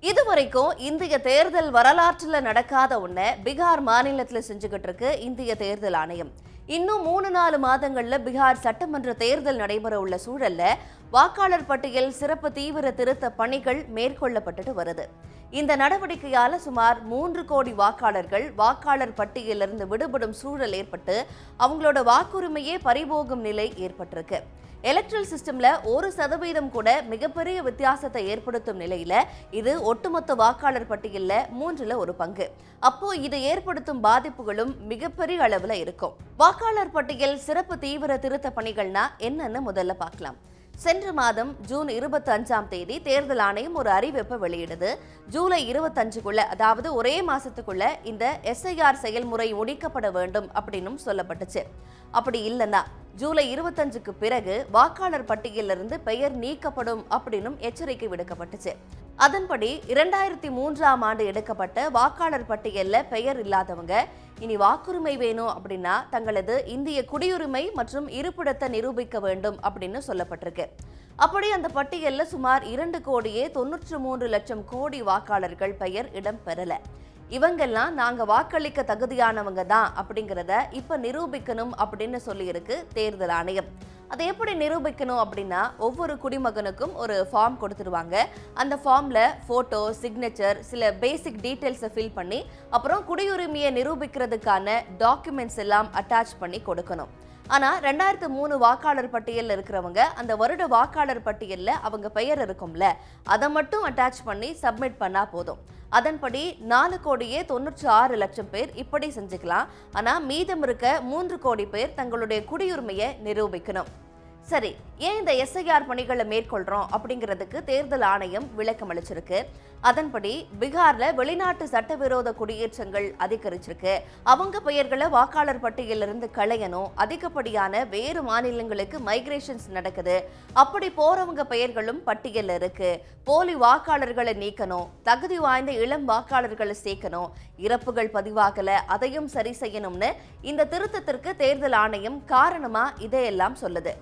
இதுவரைக்கும் இந்திய தேர்தல் வரலாற்றில் நடக்காத ஒண்ண பீகார் மாநிலத்தில் செஞ்சுக்கிட்டு இருக்கு இந்திய தேர்தல் ஆணையம். இன்னும் 3-4 மாதங்கள்ல பீகார் சட்டமன்ற தேர்தல் நடைபெற உள்ள சூழல்ல வாக்காளர் பட்டியல் சிறப்பு தீவிர திருத்த பணிகள் மேற்கொள்ளப்பட்டு வருது. இந்த நடவடிக்கையால சுமார் 3 கோடி வாக்காளர்கள் வாக்காளர் பட்டியலிருந்து விடுபடும் சூழல் ஏற்பட்டு அவங்களோட வாக்குரிமையே பறிபோகும் நிலை ஏற்பட்டிருக்கு. எலக்ட்ரல் சிஸ்டம்ல 1% கூட மிகப்பெரிய வித்தியாசத்தை ஏற்படுத்தும் நிலையில இது ஒட்டுமொத்த வாக்காளர் பட்டியல்ல 1/3 பங்கு. அப்போ இது ஏற்படுத்தும் பாதிப்புகளும் மிகப்பெரிய அளவுல இருக்கும். வாக்காளர் பட்டியல் சிறப்பு தீவிர திருத்த பணிகள்னா என்னன்னு முதல்ல பார்க்கலாம். சென்ற மாதம் ஜூன் 25ஆம் தேதி தேர்தல் ஆணையம் ஒரு அறிவிப்பை வெளியிடுது. ஜூலை 25க்குள்ள, அதாவது ஒரே மாசத்துக்குள்ள இந்த எஸ்ஐஆர் செயல்முறை முடிக்கப்பட வேண்டும் அப்படின்னு சொல்லப்பட்டுச்சு. அப்படி இல்லைன்னா ஜூலை 25க்கு பிறகு வாக்காளர் பட்டியலிருந்து பெயர் நீக்கப்படும் அப்படின்னு எச்சரிக்கை விடுக்கப்பட்டுச்சு. அதன்படி 2003ஆம் ஆண்டு எடுக்கப்பட்ட வாக்காளர் பட்டியல்ல பெயர் இல்லாதவங்க இனி வாக்குரிமை வேணும் அப்படின்னா தங்களது இந்திய குடியுரிமை மற்றும் இருப்பிடத்தை நிரூபிக்க வேண்டும் அப்படின்னு சொல்லப்பட்டிருக்கு. அப்படி அந்த பட்டியல்ல சுமார் 2,93,00,000 கோடி வாக்காளர்கள் பெயர் இடம் பெறல. இவங்கெல்லாம் நாங்க வாக்களிக்க தகுதியானவங்க தான் அப்படிங்கிறத இப்ப நிரூபிக்கணும் அப்படின்னு சொல்லியிருக்கு தேர்தல் ஆணையம். அதை எப்படி நிரூபிக்கணும் அப்படின்னா ஒவ்வொரு குடிமகனுக்கும் ஒரு ஃபார்ம் கொடுத்துருவாங்க. அந்த ஃபார்ம்ல போட்டோ, சிக்னேச்சர், சில பேசிக் டீட்டெயில்ஸை ஃபில் பண்ணி அப்புறம் குடியுரிமையை நிரூபிக்கிறதுக்கான டாக்குமெண்ட்ஸ் எல்லாம் அட்டாச் பண்ணி கொடுக்கணும். ஆனா 2003 வாக்காளர் பட்டியலில் இருக்கிறவங்க அந்த வருட வாக்காளர் பட்டியலில் அவங்க பெயர் இருக்கும்ல, அதை மட்டும் அட்டாச் பண்ணி சப்மிட் பண்ணா போதும். அதன்படி 4,96,00,000 பேர் இப்படி செஞ்சுக்கலாம். ஆனா மீதம் இருக்க 3 கோடி பேர் தங்களுடைய குடியுரிமையை நிரூபிக்கணும். சரி, ஏன் இந்த எஸ்ஐஆர் பணிகளை மேற்கொள்றோம் அப்படிங்கிறதுக்கு தேர்தல் ஆணையம் விளக்கம் அளிச்சிருக்கு. அதன்படி பீகார்ல வெளிநாட்டு சட்டவிரோத குடியேற்றங்கள் அதிகரிச்சிருக்கு. அவங்க பெயர்களை வாக்காளர் பட்டியலிருந்து களையணும். அதிகப்படியான வேறு மாநிலங்களுக்கு மைக்ரேஷன்ஸ் நடக்குது. அப்படி போறவங்க பெயர்களும் பட்டியல் இருக்கு. போலி வாக்காளர்களை நீக்கணும். தகுதி வாய்ந்த இளம் வாக்காளர்களை சேர்க்கணும். இறப்புகள் பதிவாகல, அதையும் சரி செய்யணும்னு இந்த திருத்தத்திற்கு தேர்தல் ஆணையம் காரணமா இதையெல்லாம் சொல்லுது.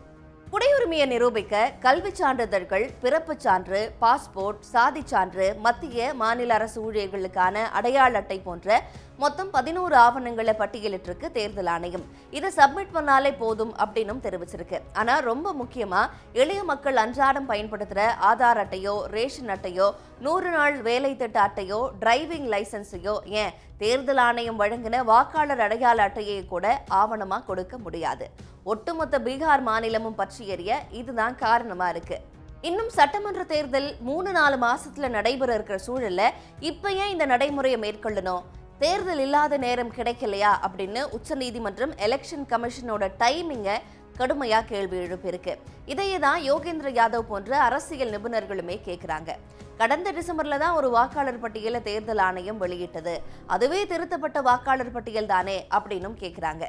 குடியுரிமையை நிரூபிக்க கல்வி சான்றிதழ்கள், பிறப்புச் சான்று, பாஸ்போர்ட், சாதி சான்று, மத்திய மாநில அரசு ஊழியர்களுக்கான அடையாள அட்டை போன்ற மொத்தம் 11 ஆவணங்களை பட்டியலிட்டிருக்கு தேர்தல் ஆணையம். இதை சப்மிட் பண்ணாலே போதும் அப்படின்னும் தெரிவிச்சிருக்கு. ஆனா ரொம்ப முக்கியமா எளிய மக்கள் அன்றாடம் பயன்படுத்துற ஆதார் அட்டையோ, ரேஷன் அட்டையோ, 100 நாள் வேலை திட்ட அட்டையோ, டிரைவிங் லைசன்ஸையோ, ஏன் தேர்தல் ஆணையம் வழங்கின வாக்காளர் அடையாள அட்டையை கூட ஆவணமா கொடுக்க முடியாது. ஒட்டுமொத்த பீகார் மாநிலமும் பற்றி எறிய இதுதான் காரணமா இருக்கு. இன்னும் சட்டமன்ற தேர்தல் 3-4 மாசத்துல நடைபெற இருக்கிற சூழல்ல இப்ப ஏன் இந்த நடைமுறையை மேற்கொள்ளணும்? தேர்தல் இல்லாத நேரம் கிடைக்கலையா அப்படின்னு உச்சநீதிமன்றம் எலெக்ஷன் கமிஷனோட டைமிங்கை கடுமையா கேள்வி எழுப்பியிருக்கு. இதையே தான் யோகேந்திர யாதவ் போன்ற அரசியல் நிபுணர்களுமே கேட்கிறாங்க. கடந்த டிசம்பர்ல தான் ஒரு வாக்காளர் பட்டியலை தேர்தல் ஆணையம் வெளியிட்டது. அதுவே திருத்தப்பட்ட வாக்காளர் பட்டியல் தானே அப்படின்னும் கேட்கிறாங்க.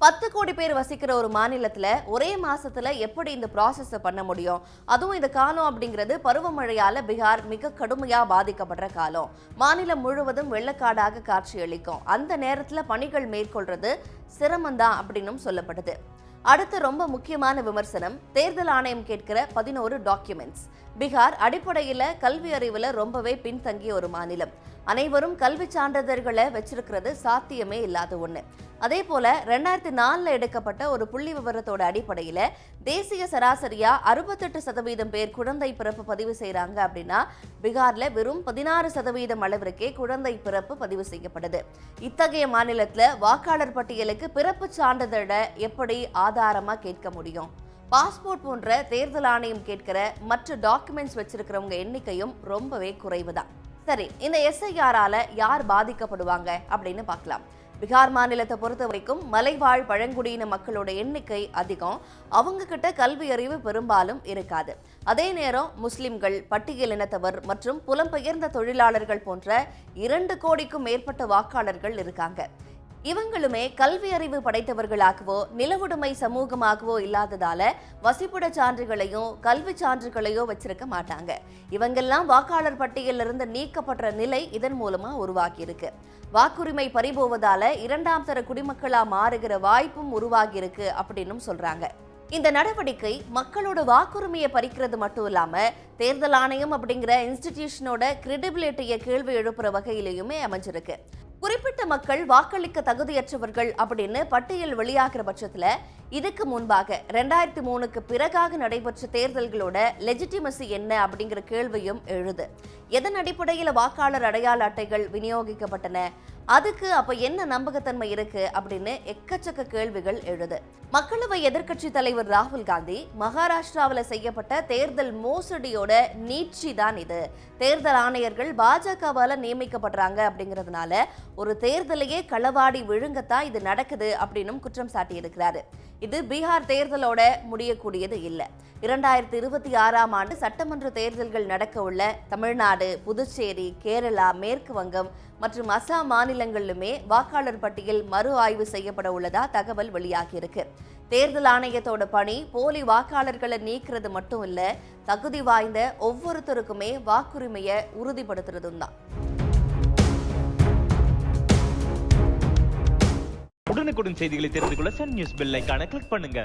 10 கோடி பேர் வசிக்கிற ஒரு மாநிலத்துல ஒரே மாசத்துல எப்படி இந்த ப்ராசஸை பண்ண முடியும்? அதுவும் இந்த காலம் அப்படிங்கிறது பருவமழையால பீகார் மிக கடுமையா பாதிக்கப்படுற காலம். மாநிலம் முழுவதும் வெள்ளக்காடாக காட்சியளிக்கும். அந்த நேரத்துல பணிகள் மேற்கொள்றது சிரமம்தான் அப்படின்னும் சொல்லப்படுது. அடுத்து ரொம்ப முக்கியமான விமர்சனம், தேர்தல் ஆணையம் கேட்கிற 11 டாக்குமெண்ட்ஸ். பீகார் அடிப்படையில கல்வி அறிவுல ரொம்பவே பின்தங்கிய ஒரு மாநிலம். அனைவரும் கல்வி சான்றிதழ்களை வச்சிருக்கிறது சாத்தியமே இல்லாத ஒண்ணு. அதே போல 2004 எடுக்கப்பட்ட ஒரு புள்ளி விவரத்தோட அடிப்படையில தேசிய சராசரியா 68% பேர் குழந்தை பிறப்பு பதிவு செய்யறாங்க அப்படின்னா பீகார்ல வெறும் 16% அளவிற்கே குழந்தை பிறப்பு பதிவு செய்யப்படுது. இத்தகைய மாநிலத்துல வாக்காளர் பட்டியலுக்கு பிறப்பு சான்றிதழை எப்படி ஆதாரமா கேட்க முடியும்? பாஸ்போர்ட் போன்ற தேர்தல் ஆணையம் கேட்கிற மற்ற டாக்குமெண்ட்ஸ் வச்சிருக்கிறவங்க எண்ணிக்கையும் ரொம்பவே குறைவுதான். சரி, இந்த எஸ்ஐஆரால யார் பாதிக்கப்படுவாங்க அப்படின்னு பார்க்கலாம். பீகார் மாநிலத்தை பொறுத்த வரைக்கும் மலைவாழ் பழங்குடியின மக்களோட எண்ணிக்கை அதிகம். அவங்க கிட்ட கல்வி அறிவு பெரும்பாலும் இருக்காது. அதே நேரம் முஸ்லிம்கள், பட்டியலினத்தவர் மற்றும் புலம்பெயர்ந்த தொழிலாளர்கள் போன்ற 2 கோடிக்கும் மேற்பட்ட வாக்காளர்கள் இருக்காங்க. இவங்களுமே கல்வி அறிவு படைத்தவர்களாகவோ நிலவுடைமை சமூகமாகவோ இல்லாததால வசிப்புட சான்றுகளையும் கல்வி சான்றுகளையோ வச்சிருக்க மாட்டாங்க. இவங்கெல்லாம் வாக்காளர் பட்டியலிருந்து நீக்கப்படுற நிலை இதன் மூலமா உருவாகி இருக்கு. வாக்குரிமை பறிபோவதால 2ஆம் தர குடிமக்களா மாறுகிற வாய்ப்பும் உருவாகி இருக்கு அப்படின்னு சொல்றாங்க. இந்த நடவடிக்கை மக்களோட வாக்குரிமையை பறிக்கிறது மட்டும் இல்லாம தேர்தல் ஆணையம் அப்படிங்கிற இன்ஸ்டிடியூஷனோட கிரெடிபிலிட்டியை கேள்வி எழுப்புற வகையிலையுமே அமைஞ்சிருக்கு. குறிப்பிட்ட மக்கள் வாக்களிக்க தகுதியற்றவர்கள் அப்படின்னு பட்டியல் வெளியாகிற பட்சத்துல இதுக்கு முன்பாக 2003க்கு பிறகாக நடைபெற்ற தேர்தல்களோட லெஜிட்டிமசி என்ன அப்படிங்கிற கேள்வியும் எழுது. எதன் அடிப்படையில் வாக்காளர் அடையாள அட்டைகள் விநியோகிக்கப்பட்டன, அதுக்கு அப்ப என்ன நம்பகத்தன்மை இருக்கு அப்படின்னு எக்கச்சக்க கேள்விகள் எழுது. மக்களவை எதிர்க்கட்சி தலைவர் ராகுல் காந்தி மகாராஷ்டிராவில் செய்யப்பட்ட தேர்தல் மோசடியோட நீட்சி தான் இது, தேர்தல் ஆணையர்கள் பாஜகவால நியமிக்கப்படுறாங்க அப்படிங்கிறதுனால ஒரு தேர்தலையே களவாடி விழுங்கத்தான் இது நடக்குது அப்படின்னு குற்றம் சாட்டி இருக்கிறாரு. இது பீகார் தேர்தலோட முடியக்கூடியது இல்லை. 2026ஆம் ஆண்டு சட்டமன்ற தேர்தல்கள் நடக்க உள்ள தமிழ்நாடு, புதுச்சேரி, கேரளா, மேற்கு வங்கம் மற்றும் அசாம் மாநிலங்களிலுமே வாக்காளர் பட்டியல் மறு ஆய்வு செய்யப்பட உள்ளதா தகவல் வெளியாகியிருக்கு. தேர்தல் ஆணையத்தோட பணி போலி வாக்காளர்களை நீக்கிறது மட்டும் இல்ல, தகுதி வாய்ந்த ஒவ்வொருத்தருக்குமே வாக்குரிமையை உறுதிப்படுத்துறதும் தான். உடனுக்குடன் செய்திகளை தெரிந்து கொள்ள சன் நியூஸ் பெல் ஐகானை கிளிக் பண்ணுங்க.